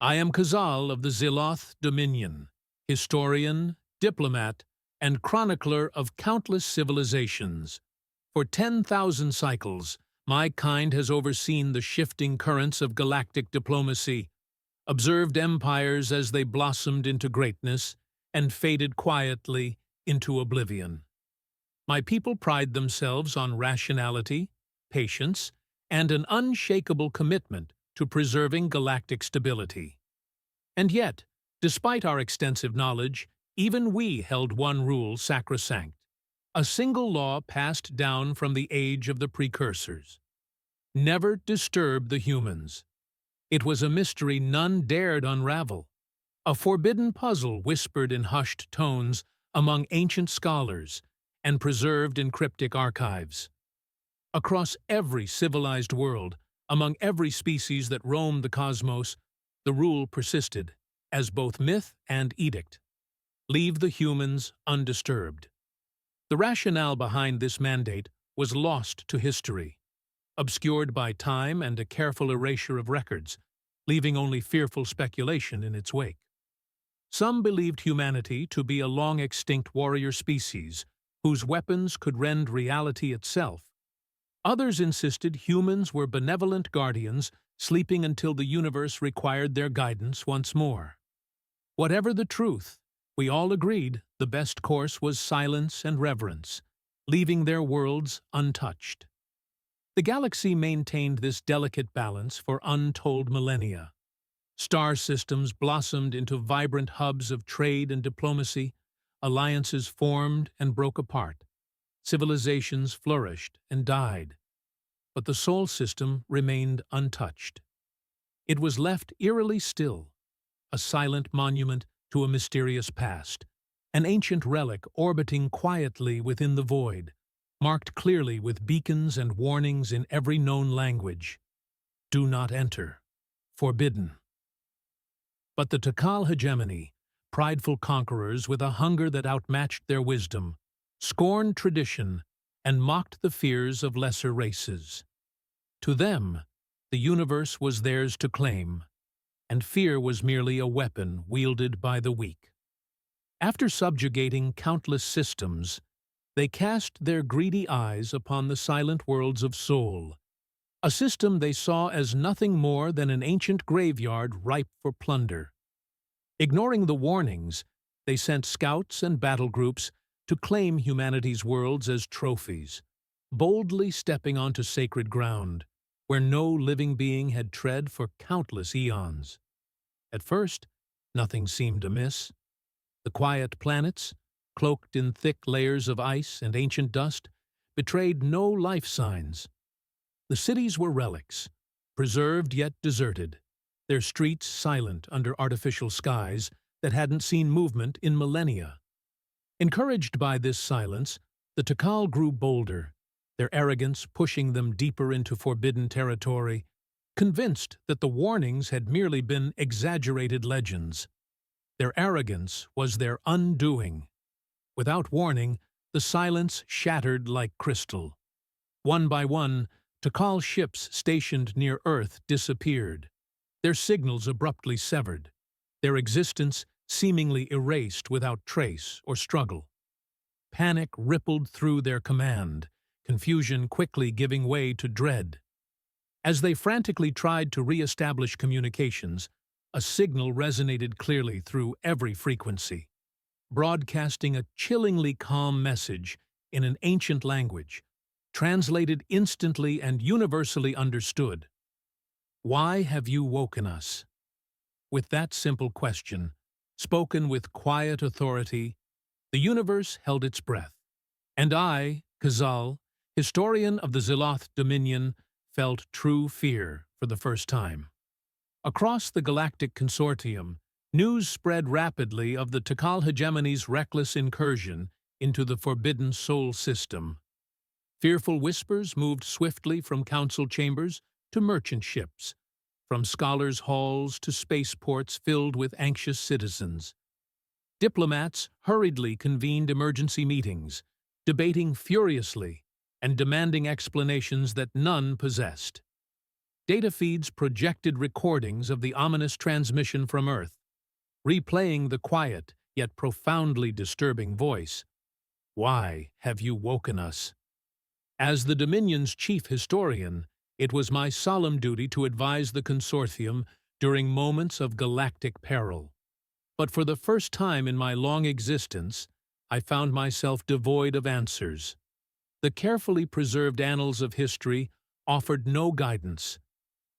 I am Khazal of the Ziloth Dominion, historian, diplomat, and chronicler of countless civilizations. For 10,000 cycles, my kind has overseen the shifting currents of galactic diplomacy, observed empires as they blossomed into greatness and faded quietly into oblivion. My people pride themselves on rationality, patience, and an unshakable commitment to preserving galactic stability. And yet, despite our extensive knowledge, even we held one rule sacrosanct, a single law passed down from the age of the precursors. Never disturb the humans. It was a mystery none dared unravel, a forbidden puzzle whispered in hushed tones among ancient scholars and preserved in cryptic archives. Across every civilized world, among every species that roamed the cosmos, the rule persisted, as both myth and edict. Leave the humans undisturbed. The rationale behind this mandate was lost to history, obscured by time and a careful erasure of records, leaving only fearful speculation in its wake. Some believed humanity to be a long-extinct warrior species whose weapons could rend reality itself. Others insisted humans were benevolent guardians sleeping until the universe required their guidance once more. Whatever the truth, we all agreed the best course was silence and reverence, leaving their worlds untouched. The galaxy maintained this delicate balance for untold millennia. Star systems blossomed into vibrant hubs of trade and diplomacy, alliances formed and broke apart, civilizations flourished and died. But the Sol system remained untouched. It was left eerily still, a silent monument to a mysterious past, an ancient relic orbiting quietly within the void, marked clearly with beacons and warnings in every known language. Do not enter. Forbidden. But the Takal hegemony, prideful conquerors with a hunger that outmatched their wisdom, scorned tradition and mocked the fears of lesser races. To them, the universe was theirs to claim, and fear was merely a weapon wielded by the weak. After subjugating countless systems, they cast their greedy eyes upon the silent worlds of Sol, a system they saw as nothing more than an ancient graveyard ripe for plunder. Ignoring the warnings, they sent scouts and battle groups to claim humanity's worlds as trophies, boldly stepping onto sacred ground, where no living being had tread for countless eons. At first, nothing seemed amiss. The quiet planets, cloaked in thick layers of ice and ancient dust, betrayed no life signs. The cities were relics, preserved yet deserted, their streets silent under artificial skies that hadn't seen movement in millennia. Encouraged by this silence, the Takal grew bolder, their arrogance pushing them deeper into forbidden territory, convinced that the warnings had merely been exaggerated legends. Their arrogance was their undoing. Without warning, the silence shattered like crystal. One by one, Takal ships stationed near Earth disappeared, their signals abruptly severed, their existence seemingly erased without trace or struggle. Panic rippled through their command, confusion quickly giving way to dread. As they frantically tried to re-establish communications, a signal resonated clearly through every frequency, broadcasting a chillingly calm message in an ancient language, translated instantly and universally understood. Why have you woken us? With that simple question, spoken with quiet authority, the universe held its breath. And I, Khazal, historian of the Ziloth Dominion, felt true fear for the first time. Across the Galactic Consortium, news spread rapidly of the Takal hegemony's reckless incursion into the forbidden Sol system. Fearful whispers moved swiftly from council chambers to merchant ships, from scholars' halls to spaceports filled with anxious citizens. Diplomats hurriedly convened emergency meetings, debating furiously and demanding explanations that none possessed. data feeds projected recordings of the ominous transmission from Earth, replaying the quiet yet profoundly disturbing voice. "Why have you woken us?" As the Dominion's chief historian, it was my solemn duty to advise the consortium during moments of galactic peril. But for the first time in my long existence, I found myself devoid of answers. The carefully preserved annals of history offered no guidance.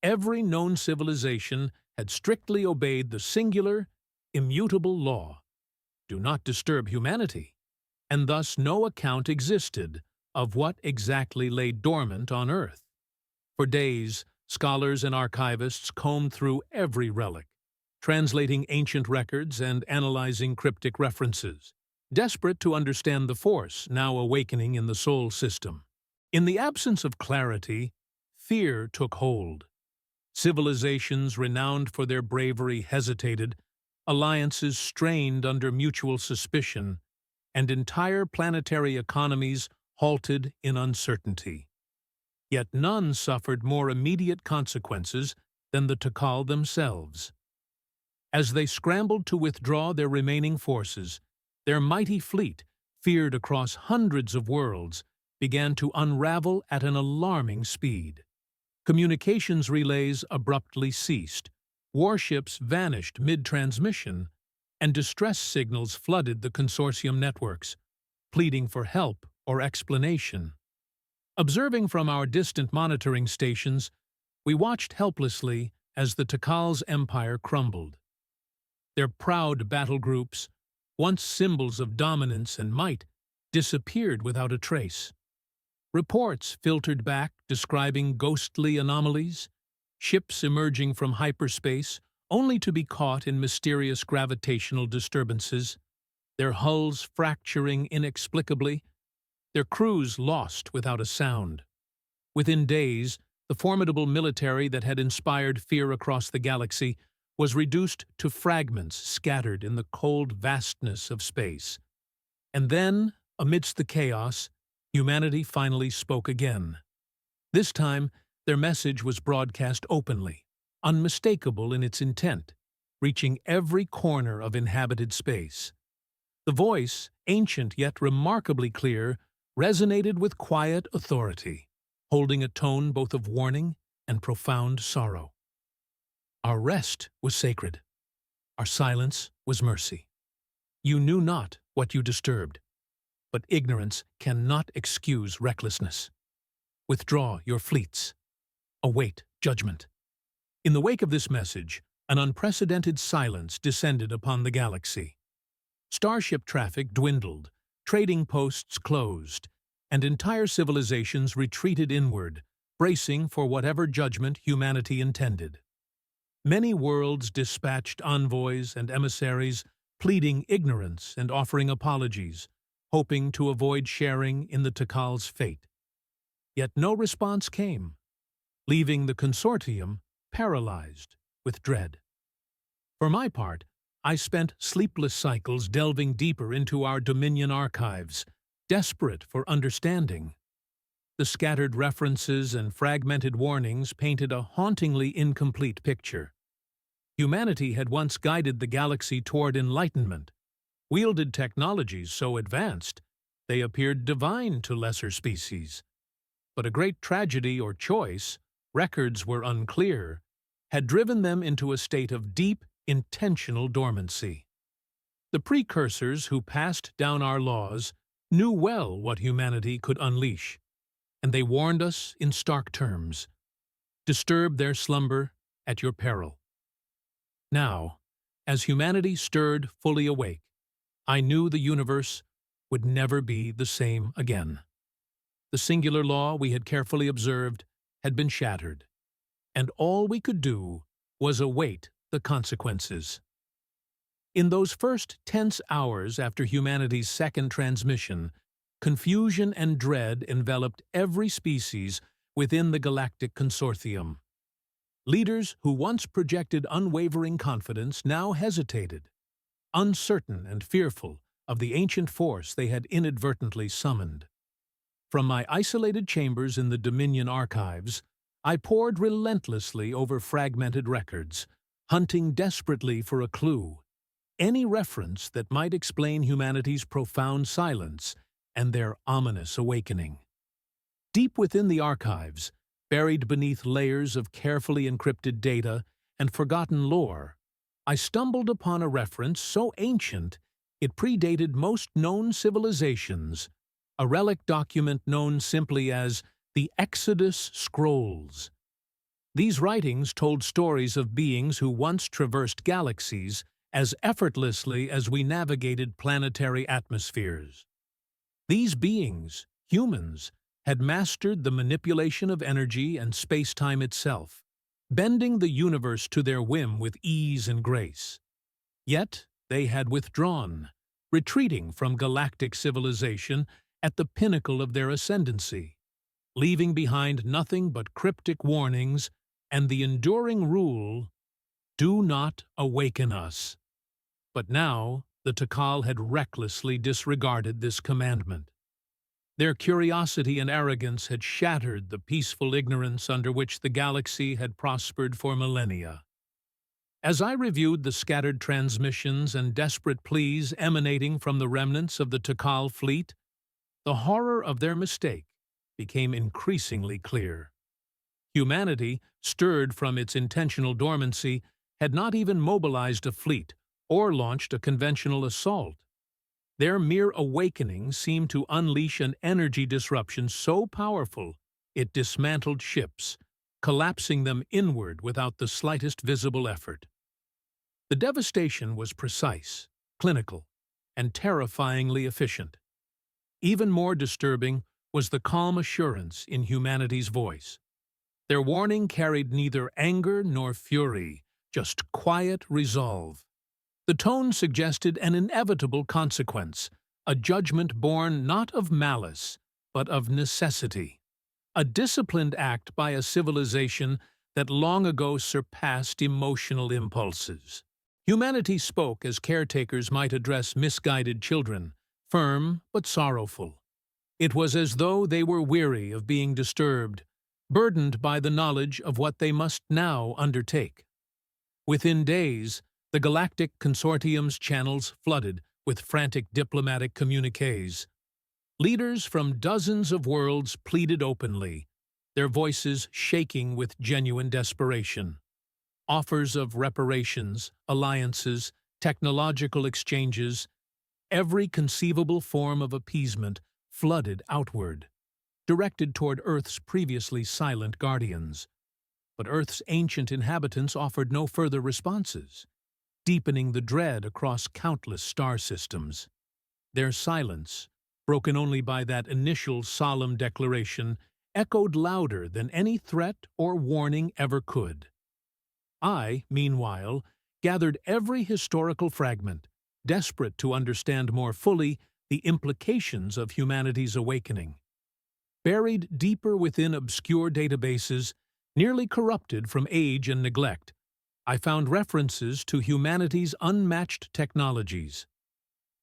Every known civilization had strictly obeyed the singular, immutable law: do not disturb humanity, and thus no account existed of what exactly lay dormant on Earth. For days, scholars and archivists combed through every relic, translating ancient records and analyzing cryptic references, desperate to understand the force now awakening in the Sol system. In the absence of clarity, fear took hold. Civilizations renowned for their bravery hesitated, alliances strained under mutual suspicion, and entire planetary economies halted in uncertainty. Yet none suffered more immediate consequences than the Tikal themselves. As they scrambled to withdraw their remaining forces, their mighty fleet, feared across hundreds of worlds, began to unravel at an alarming speed. Communications relays abruptly ceased, warships vanished mid-transmission, and distress signals flooded the consortium networks, pleading for help or explanation. Observing from our distant monitoring stations, we watched helplessly as the Tikal's empire crumbled. Their proud battle groups, once symbols of dominance and might, disappeared without a trace. Reports filtered back describing ghostly anomalies, ships emerging from hyperspace only to be caught in mysterious gravitational disturbances, their hulls fracturing inexplicably, their crews lost without a sound. Within days, the formidable military that had inspired fear across the galaxy was reduced to fragments scattered in the cold vastness of space. And then, amidst the chaos, humanity finally spoke again. This time, their message was broadcast openly, unmistakable in its intent, reaching every corner of inhabited space. The voice, ancient yet remarkably clear, resonated with quiet authority, holding a tone both of warning and profound sorrow. Our rest was sacred. Our silence was mercy. You knew not what you disturbed, but ignorance cannot excuse recklessness. Withdraw your fleets. Await judgment. In the wake of this message, an unprecedented silence descended upon the galaxy. Starship traffic dwindled, trading posts closed, and entire civilizations retreated inward, bracing for whatever judgment humanity intended. Many worlds dispatched envoys and emissaries, pleading ignorance and offering apologies, hoping to avoid sharing in the Tikal's fate. Yet no response came, leaving the consortium paralyzed with dread. For my part, I spent sleepless cycles delving deeper into our Dominion archives, desperate for understanding. The scattered references and fragmented warnings painted a hauntingly incomplete picture. Humanity had once guided the galaxy toward enlightenment, wielded technologies so advanced they appeared divine to lesser species. But a great tragedy or choice, records were unclear, had driven them into a state of deep, intentional dormancy. The precursors who passed down our laws knew well what humanity could unleash, and they warned us in stark terms: disturb their slumber at your peril. Now, as humanity stirred fully awake, I knew the universe would never be the same again. The singular law we had carefully observed had been shattered, and all we could do was await the consequences. In those first tense hours after humanity's second transmission, confusion and dread enveloped every species within the Galactic Consortium. Leaders who once projected unwavering confidence now hesitated, uncertain and fearful of the ancient force they had inadvertently summoned. From my isolated chambers in the Dominion archives, I pored relentlessly over fragmented records, hunting desperately for a clue, any reference that might explain humanity's profound silence and their ominous awakening. Deep within the archives, buried beneath layers of carefully encrypted data and forgotten lore, I stumbled upon a reference so ancient it predated most known civilizations, a relic document known simply as the Exodus Scrolls. These writings told stories of beings who once traversed galaxies as effortlessly as we navigated planetary atmospheres. These beings, humans, had mastered the manipulation of energy and space-time itself, bending the universe to their whim with ease and grace. Yet they had withdrawn, retreating from galactic civilization at the pinnacle of their ascendancy, leaving behind nothing but cryptic warnings and the enduring rule, "Do not awaken us." But now the Takal had recklessly disregarded this commandment. Their curiosity and arrogance had shattered the peaceful ignorance under which the galaxy had prospered for millennia. As I reviewed the scattered transmissions and desperate pleas emanating from the remnants of the Takal fleet, the horror of their mistake became increasingly clear. Humanity, stirred from its intentional dormancy, had not even mobilized a fleet or launched a conventional assault. Their mere awakening seemed to unleash an energy disruption so powerful it dismantled ships, collapsing them inward without the slightest visible effort. The devastation was precise, clinical, and terrifyingly efficient. Even more disturbing was the calm assurance in humanity's voice. Their warning carried neither anger nor fury, just quiet resolve. The tone suggested an inevitable consequence, a judgment born not of malice, but of necessity, a disciplined act by a civilization that long ago surpassed emotional impulses. Humanity spoke as caretakers might address misguided children, firm but sorrowful. It was as though they were weary of being disturbed, burdened by the knowledge of what they must now undertake. Within days, the Galactic Consortium's channels flooded with frantic diplomatic communiques. Leaders from dozens of worlds pleaded openly, their voices shaking with genuine desperation. Offers of reparations, alliances, technological exchanges, every conceivable form of appeasement flooded outward, directed toward Earth's previously silent guardians. But Earth's ancient inhabitants offered no further responses, deepening the dread across countless star systems. Their silence, broken only by that initial solemn declaration, echoed louder than any threat or warning ever could. I, meanwhile, gathered every historical fragment, desperate to understand more fully the implications of humanity's awakening. Buried deeper within obscure databases, nearly corrupted from age and neglect, I found references to humanity's unmatched technologies.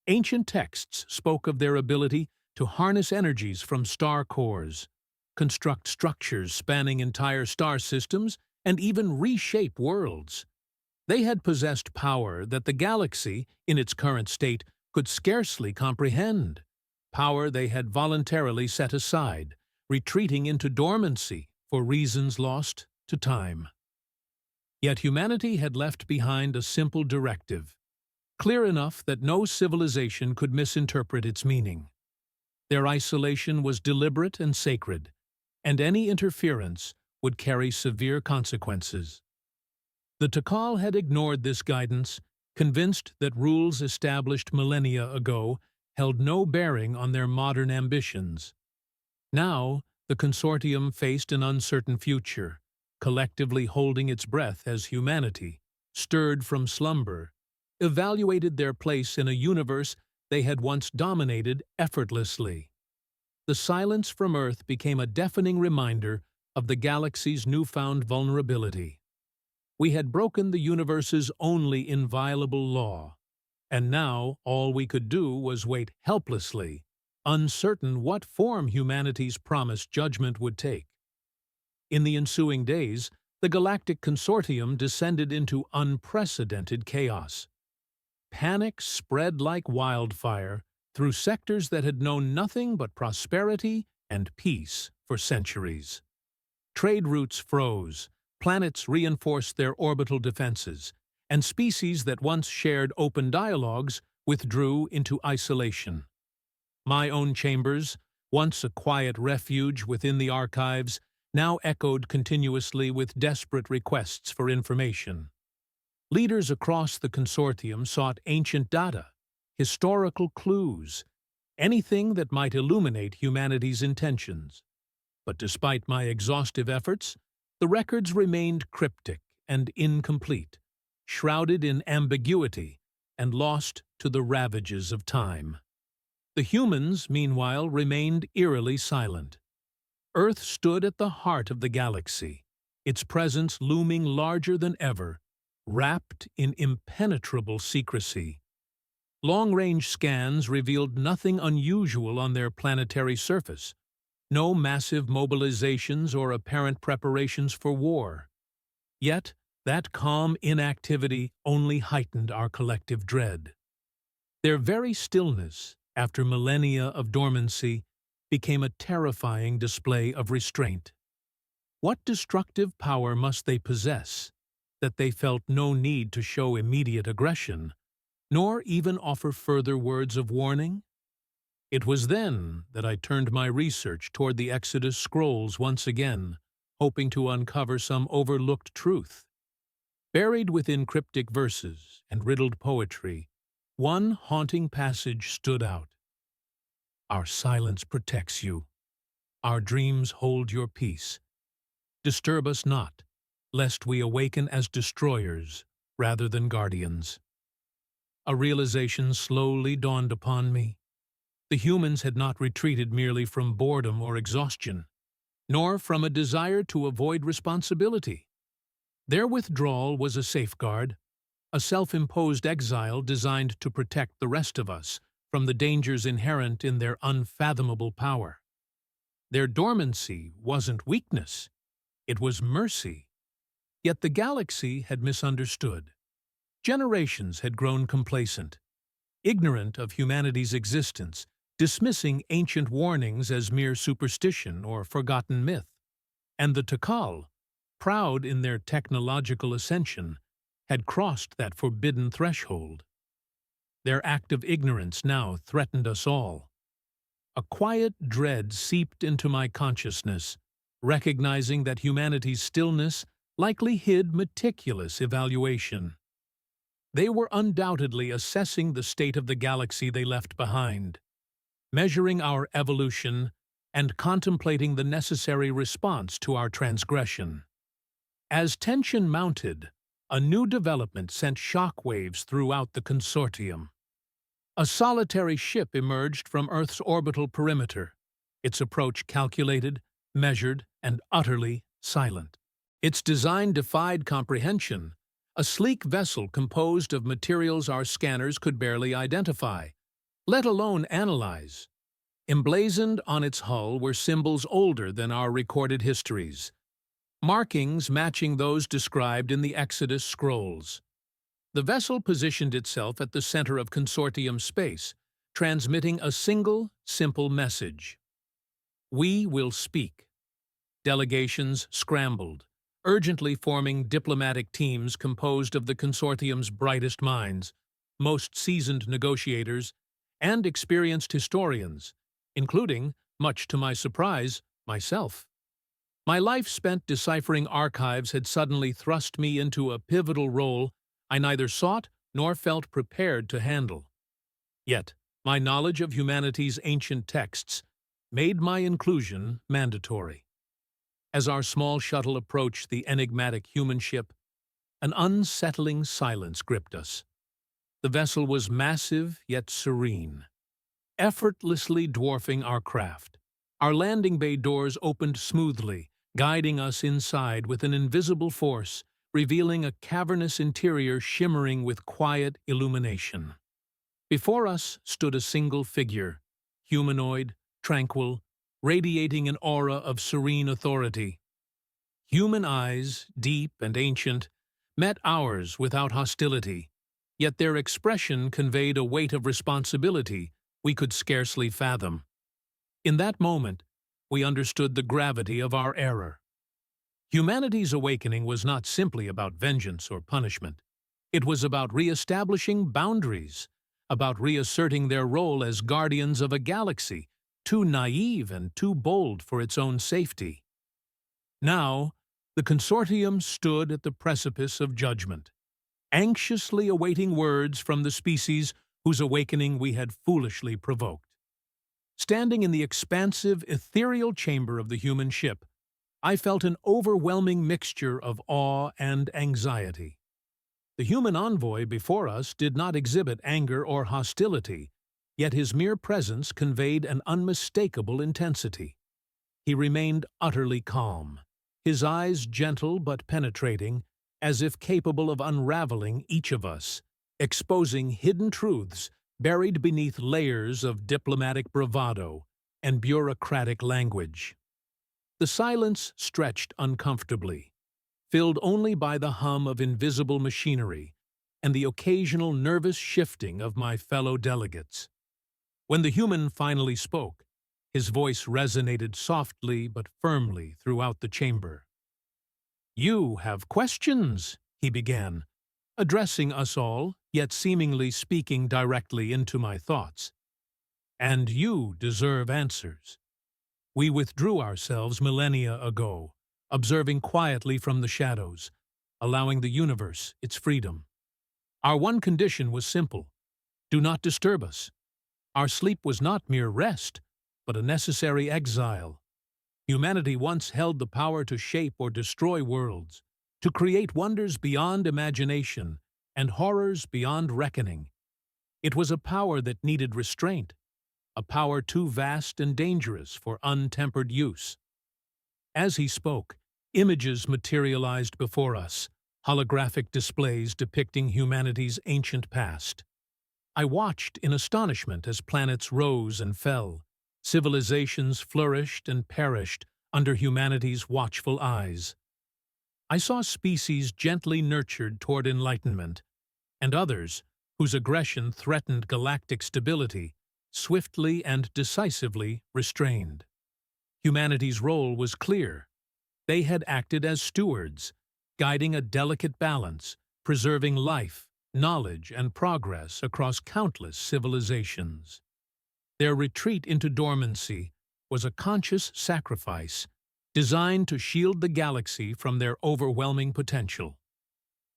Ancient texts spoke of their ability to harness energies from star cores, construct structures spanning entire star systems, and even reshape worlds. They had possessed power that the galaxy, in its current state, could scarcely comprehend, power they had voluntarily set aside, retreating into dormancy for reasons lost to time. Yet humanity had left behind a simple directive, clear enough that no civilization could misinterpret its meaning. Their isolation was deliberate and sacred, and any interference would carry severe consequences. The Takal had ignored this guidance, convinced that rules established millennia ago held no bearing on their modern ambitions. Now, the consortium faced an uncertain future, collectively holding its breath as humanity, stirred from slumber, evaluated their place in a universe they had once dominated effortlessly. The silence from Earth became a deafening reminder of the galaxy's newfound vulnerability. We had broken the universe's only inviolable law, and now all we could do was wait helplessly, uncertain what form humanity's promised judgment would take. In the ensuing days, the Galactic Consortium descended into unprecedented chaos. Panic spread like wildfire through sectors that had known nothing but prosperity and peace for centuries. Trade routes froze, planets reinforced their orbital defenses, and species that once shared open dialogues withdrew into isolation. My own chambers, once a quiet refuge within the archives, now echoed continuously with desperate requests for information. Leaders across the consortium sought ancient data, historical clues, anything that might illuminate humanity's intentions. But despite my exhaustive efforts, the records remained cryptic and incomplete, shrouded in ambiguity and lost to the ravages of time. The humans, meanwhile, remained eerily silent. Earth stood at the heart of the galaxy, its presence looming larger than ever, wrapped in impenetrable secrecy. Long-range scans revealed nothing unusual on their planetary surface, no massive mobilizations or apparent preparations for war. Yet, that calm inactivity only heightened our collective dread. Their very stillness, after millennia of dormancy, became a terrifying display of restraint. What destructive power must they possess, that they felt no need to show immediate aggression, nor even offer further words of warning? It was then that I turned my research toward the Exodus scrolls once again, hoping to uncover some overlooked truth. Buried within cryptic verses and riddled poetry, one haunting passage stood out. Our silence protects you. Our dreams hold your peace. Disturb us not, lest we awaken as destroyers rather than guardians. A realization slowly dawned upon me. The humans had not retreated merely from boredom or exhaustion, nor from a desire to avoid responsibility. Their withdrawal was a safeguard, a self-imposed exile designed to protect the rest of us from the dangers inherent in their unfathomable power. Their dormancy wasn't weakness, it was mercy. Yet the galaxy had misunderstood. Generations had grown complacent, ignorant of humanity's existence, dismissing ancient warnings as mere superstition or forgotten myth. And the Takal, proud in their technological ascension, had crossed that forbidden threshold. Their act of ignorance now threatened us all. A quiet dread seeped into my consciousness, recognizing that humanity's stillness likely hid meticulous evaluation. They were undoubtedly assessing the state of the galaxy they left behind, measuring our evolution and contemplating the necessary response to our transgression. As tension mounted, a new development sent shockwaves throughout the consortium. A solitary ship emerged from Earth's orbital perimeter, its approach calculated, measured, and utterly silent. Its design defied comprehension, a sleek vessel composed of materials our scanners could barely identify, let alone analyze. Emblazoned on its hull were symbols older than our recorded histories, markings matching those described in the Exodus scrolls. The vessel positioned itself at the center of consortium space, transmitting a single, simple message. We will speak. Delegations scrambled, urgently forming diplomatic teams composed of the consortium's brightest minds, most seasoned negotiators, and experienced historians, including, much to my surprise, myself. My life spent deciphering archives had suddenly thrust me into a pivotal role I neither sought nor felt prepared to handle. Yet, my knowledge of humanity's ancient texts made my inclusion mandatory. As our small shuttle approached the enigmatic human ship, an unsettling silence gripped us. The vessel was massive yet serene, effortlessly dwarfing our craft. Our landing bay doors opened smoothly, guiding us inside with an invisible force, revealing a cavernous interior shimmering with quiet illumination. Before us stood a single figure, humanoid, tranquil, radiating an aura of serene authority. Human eyes, deep and ancient, met ours without hostility, yet their expression conveyed a weight of responsibility we could scarcely fathom. In that moment, we understood the gravity of our error. Humanity's awakening was not simply about vengeance or punishment. It was about re-establishing boundaries, about reasserting their role as guardians of a galaxy, too naive and too bold for its own safety. Now, the consortium stood at the precipice of judgment, anxiously awaiting words from the species whose awakening we had foolishly provoked. Standing in the expansive, ethereal chamber of the human ship, I felt an overwhelming mixture of awe and anxiety. The human envoy before us did not exhibit anger or hostility, yet his mere presence conveyed an unmistakable intensity. He remained utterly calm, his eyes gentle but penetrating, as if capable of unraveling each of us, exposing hidden truths buried beneath layers of diplomatic bravado and bureaucratic language. The silence stretched uncomfortably, filled only by the hum of invisible machinery and the occasional nervous shifting of my fellow delegates. When the human finally spoke, his voice resonated softly but firmly throughout the chamber. "You have questions," he began, addressing us all, yet seemingly speaking directly into my thoughts. "And you deserve answers. We withdrew ourselves millennia ago, observing quietly from the shadows, allowing the universe its freedom. Our one condition was simple: do not disturb us. Our sleep was not mere rest, but a necessary exile. Humanity once held the power to shape or destroy worlds, to create wonders beyond imagination and horrors beyond reckoning. It was a power that needed restraint, a power too vast and dangerous for untempered use." As he spoke, images materialized before us, holographic displays depicting humanity's ancient past. I watched in astonishment as planets rose and fell, civilizations flourished and perished under humanity's watchful eyes. I saw species gently nurtured toward enlightenment, and others, whose aggression threatened galactic stability, swiftly and decisively restrained. Humanity's role was clear. They had acted as stewards, guiding a delicate balance, preserving life, knowledge, and progress across countless civilizations. Their retreat into dormancy was a conscious sacrifice, designed to shield the galaxy from their overwhelming potential.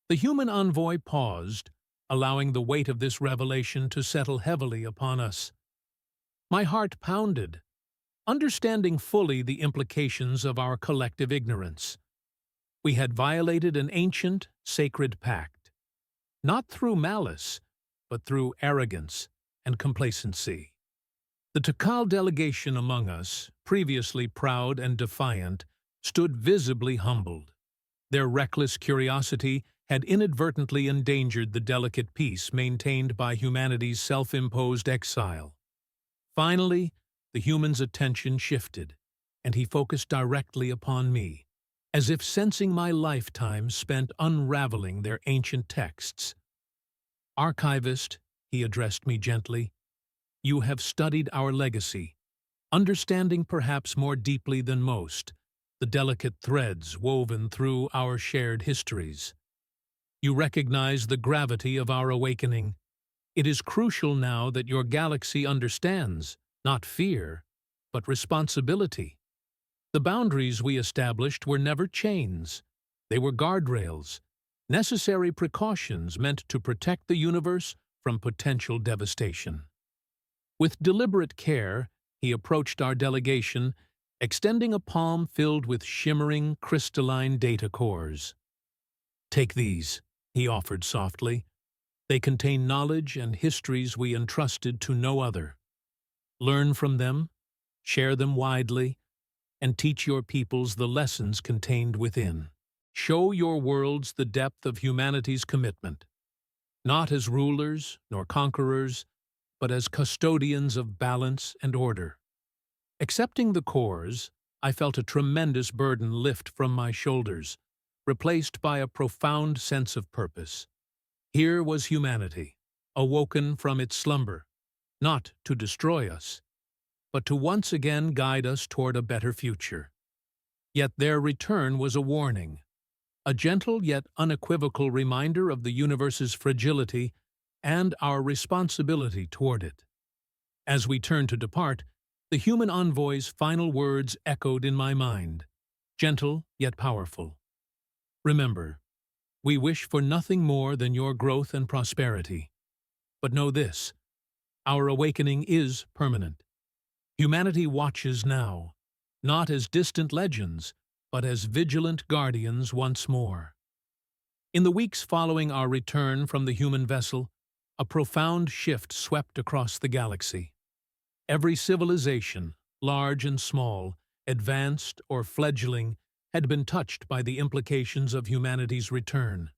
The human envoy paused, allowing the weight of this revelation to settle heavily upon us. My heart pounded, understanding fully the implications of our collective ignorance. We had violated an ancient, sacred pact, not through malice, but through arrogance and complacency. The Takal delegation among us, previously proud and defiant, stood visibly humbled. Their reckless curiosity had inadvertently endangered the delicate peace maintained by humanity's self-imposed exile. Finally, the human's attention shifted, and he focused directly upon me, as if sensing my lifetime spent unraveling their ancient texts. "Archivist," he addressed me gently, "you have studied our legacy, understanding perhaps more deeply than most the delicate threads woven through our shared histories. You recognize the gravity of our awakening. It is crucial now that your galaxy understands, not fear, but responsibility. The boundaries we established were never chains. They were guardrails, necessary precautions meant to protect the universe from potential devastation." With deliberate care, he approached our delegation, extending a palm filled with shimmering, crystalline data cores. "Take these," he offered softly. "They contain knowledge and histories we entrusted to no other. Learn from them, share them widely, and teach your peoples the lessons contained within. Show your worlds the depth of humanity's commitment, not as rulers nor conquerors, but as custodians of balance and order." Accepting the cores, I felt a tremendous burden lift from my shoulders, replaced by a profound sense of purpose. Here was humanity, awoken from its slumber, not to destroy us, but to once again guide us toward a better future. Yet their return was a warning, a gentle yet unequivocal reminder of the universe's fragility and our responsibility toward it. As we turned to depart, the human envoy's final words echoed in my mind, gentle yet powerful. Remember, we wish for nothing more than your growth and prosperity. But know this, our awakening is permanent. Humanity watches now, not as distant legends, but as vigilant guardians once more. In the weeks following our return from the human vessel, a profound shift swept across the galaxy. Every civilization, large and small, advanced or fledgling, had been touched by the implications of humanity's return.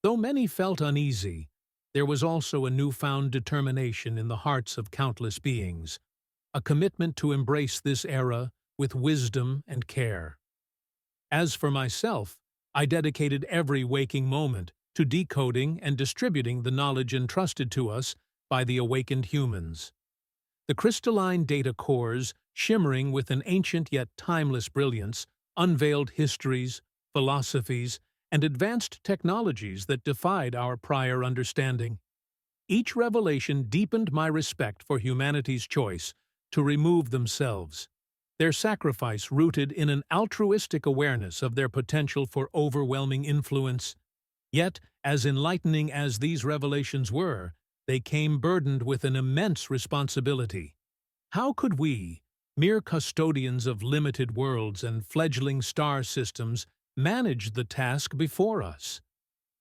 Though many felt uneasy, there was also a newfound determination in the hearts of countless beings, a commitment to embrace this era with wisdom and care. As for myself, I dedicated every waking moment to decoding and distributing the knowledge entrusted to us by the awakened humans. The crystalline data cores, shimmering with an ancient yet timeless brilliance, unveiled histories, philosophies, and advanced technologies that defied our prior understanding. Each revelation deepened my respect for humanity's choice to remove themselves, their sacrifice rooted in an altruistic awareness of their potential for overwhelming influence. Yet, as enlightening as these revelations were, they came burdened with an immense responsibility. How could we, mere custodians of limited worlds and fledgling star systems, manage the task before us?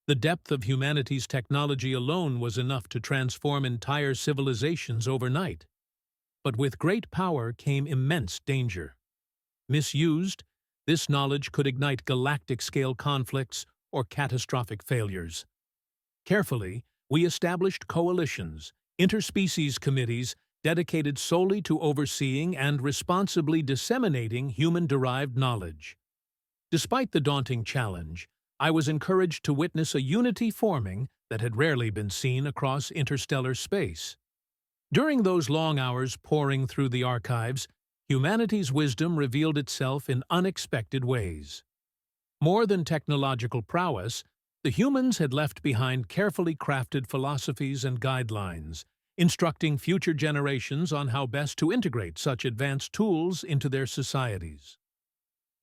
The depth of humanity's technology alone was enough to transform entire civilizations overnight. But with great power came immense danger. Misused, this knowledge could ignite galactic-scale conflicts or catastrophic failures. Carefully, we established coalitions, interspecies committees dedicated solely to overseeing and responsibly disseminating human-derived knowledge. Despite the daunting challenge, I was encouraged to witness a unity forming that had rarely been seen across interstellar space. During those long hours poring through the archives, humanity's wisdom revealed itself in unexpected ways. More than technological prowess, the humans had left behind carefully crafted philosophies and guidelines, instructing future generations on how best to integrate such advanced tools into their societies.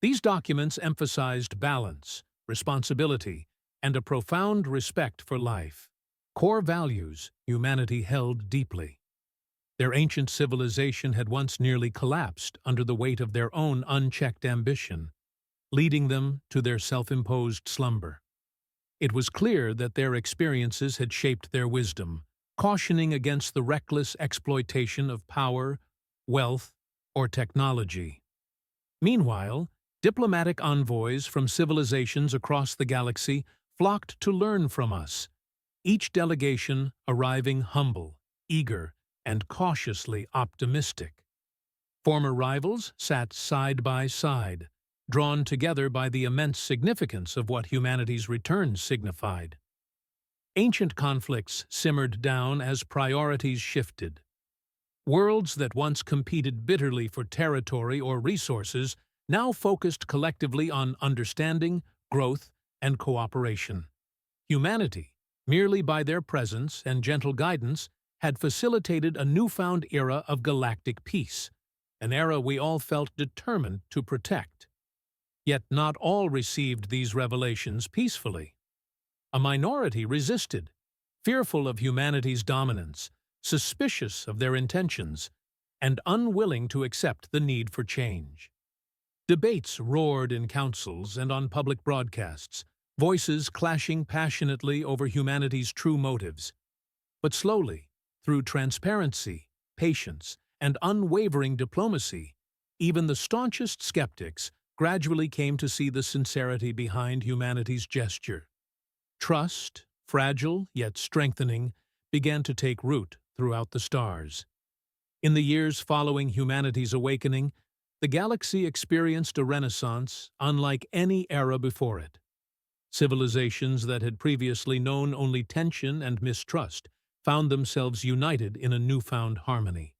These documents emphasized balance, responsibility, and a profound respect for life, core values humanity held deeply. Their ancient civilization had once nearly collapsed under the weight of their own unchecked ambition, leading them to their self-imposed slumber. It was clear that their experiences had shaped their wisdom, cautioning against the reckless exploitation of power, wealth, or technology. Meanwhile, diplomatic envoys from civilizations across the galaxy flocked to learn from us, each delegation arriving humble, eager, and cautiously optimistic. Former rivals sat side by side, drawn together by the immense significance of what humanity's return signified. Ancient conflicts simmered down as priorities shifted. Worlds that once competed bitterly for territory or resources now focused collectively on understanding, growth, and cooperation. Humanity, merely by their presence and gentle guidance, had facilitated a newfound era of galactic peace, an era we all felt determined to protect. Yet not all received these revelations peacefully. A minority resisted, fearful of humanity's dominance, suspicious of their intentions, and unwilling to accept the need for change. Debates roared in councils and on public broadcasts, voices clashing passionately over humanity's true motives. But slowly, through transparency, patience, and unwavering diplomacy, even the staunchest skeptics gradually came to see the sincerity behind humanity's gesture. Trust, fragile yet strengthening, began to take root throughout the stars. In the years following humanity's awakening, The galaxy experienced a renaissance unlike any era before it. Civilizations that had previously known only tension and mistrust found themselves united in a newfound harmony.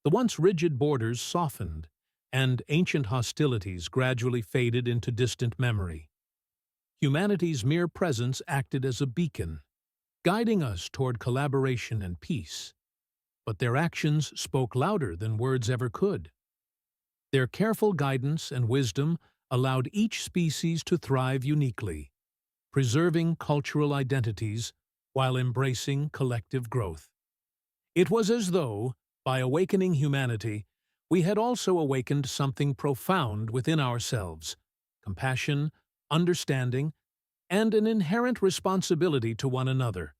The once rigid borders softened, and ancient hostilities gradually faded into distant memory. Humanity's mere presence acted as a beacon, guiding us toward collaboration and peace. But their actions spoke louder than words ever could. Their careful guidance and wisdom allowed each species to thrive uniquely, preserving cultural identities while embracing collective growth. It was as though, by awakening humanity, we had also awakened something profound within ourselves: compassion, understanding, and an inherent responsibility to one another.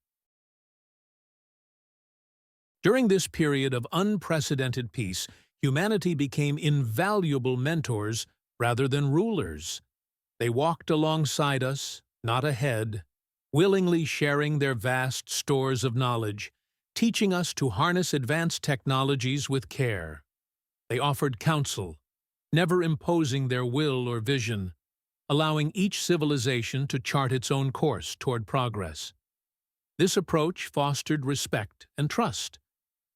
During this period of unprecedented peace, humanity became invaluable mentors rather than rulers. They walked alongside us, not ahead, willingly sharing their vast stores of knowledge, teaching us to harness advanced technologies with care. They offered counsel, never imposing their will or vision, allowing each civilization to chart its own course toward progress. This approach fostered respect and trust,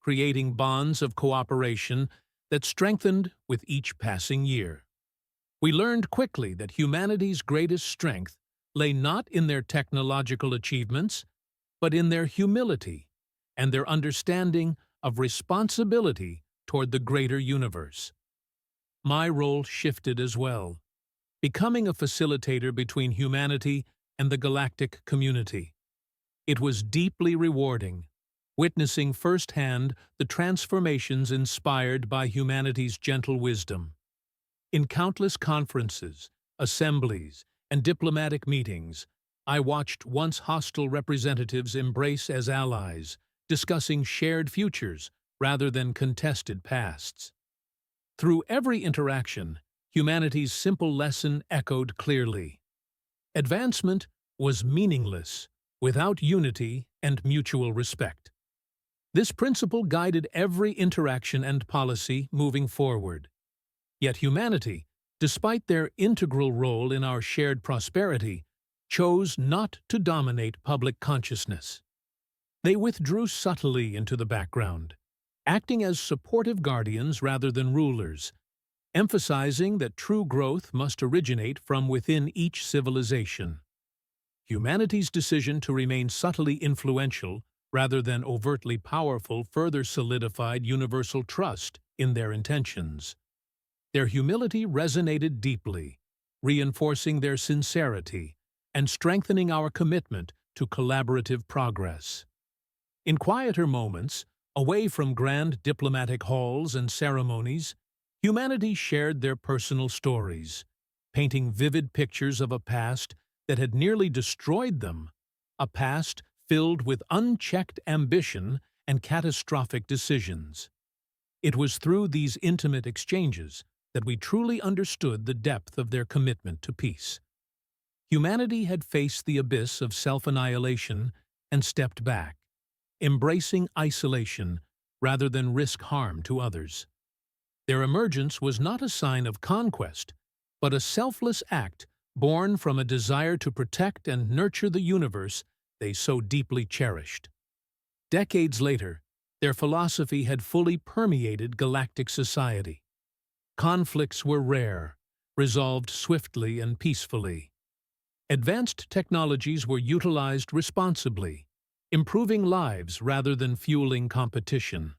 creating bonds of cooperation that strengthened with each passing year. We learned quickly that humanity's greatest strength lay not in their technological achievements, but in their humility and their understanding of responsibility toward the greater universe. My role shifted as well, becoming a facilitator between humanity and the galactic community. It was deeply rewarding, witnessing firsthand the transformations inspired by humanity's gentle wisdom. In countless conferences, assemblies, and diplomatic meetings, I watched once hostile representatives embrace as allies, discussing shared futures rather than contested pasts. Through every interaction, humanity's simple lesson echoed clearly: advancement was meaningless without unity and mutual respect. This principle guided every interaction and policy moving forward. Yet humanity, despite their integral role in our shared prosperity, chose not to dominate public consciousness. They withdrew subtly into the background, acting as supportive guardians rather than rulers, emphasizing that true growth must originate from within each civilization. Humanity's decision to remain subtly influential rather than overtly powerful further solidified universal trust in their intentions. Their humility resonated deeply, reinforcing their sincerity and strengthening our commitment to collaborative progress. In quieter moments, away from grand diplomatic halls and ceremonies, humanity shared their personal stories, painting vivid pictures of a past that had nearly destroyed them, a past filled with unchecked ambition and catastrophic decisions. It was through these intimate exchanges that we truly understood the depth of their commitment to peace. Humanity had faced the abyss of self-annihilation and stepped back, embracing isolation rather than risk harm to others. Their emergence was not a sign of conquest, but a selfless act born from a desire to protect and nurture the universe they so deeply cherished. Decades later, their philosophy had fully permeated galactic society. Conflicts were rare, resolved swiftly and peacefully. Advanced technologies were utilized responsibly, improving lives rather than fueling competition.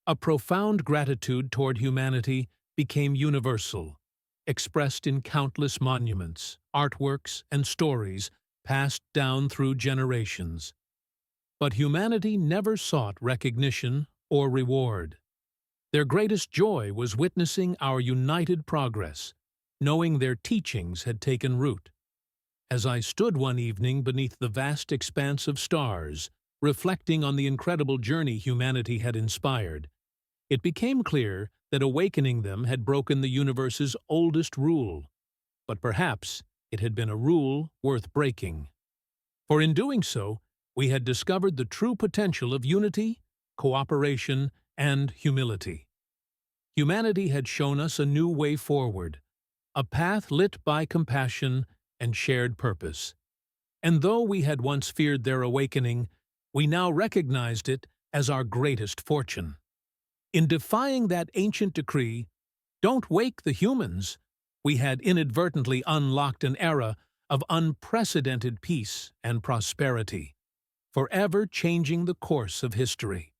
A profound gratitude toward humanity became universal, expressed in countless monuments, artworks, and stories passed down through generations. But humanity never sought recognition or reward. Their greatest joy was witnessing our united progress, knowing their teachings had taken root. As I stood one evening beneath the vast expanse of stars, reflecting on the incredible journey humanity had inspired, it became clear that awakening them had broken the universe's oldest rule. But perhaps it had been a rule worth breaking. For in doing so, we had discovered the true potential of unity, cooperation, and humility. Humanity had shown us a new way forward, a path lit by compassion and shared purpose. And though we had once feared their awakening, we now recognized it as our greatest fortune. In defying that ancient decree, "Don't wake the humans," we had inadvertently unlocked an era of unprecedented peace and prosperity, forever changing the course of history.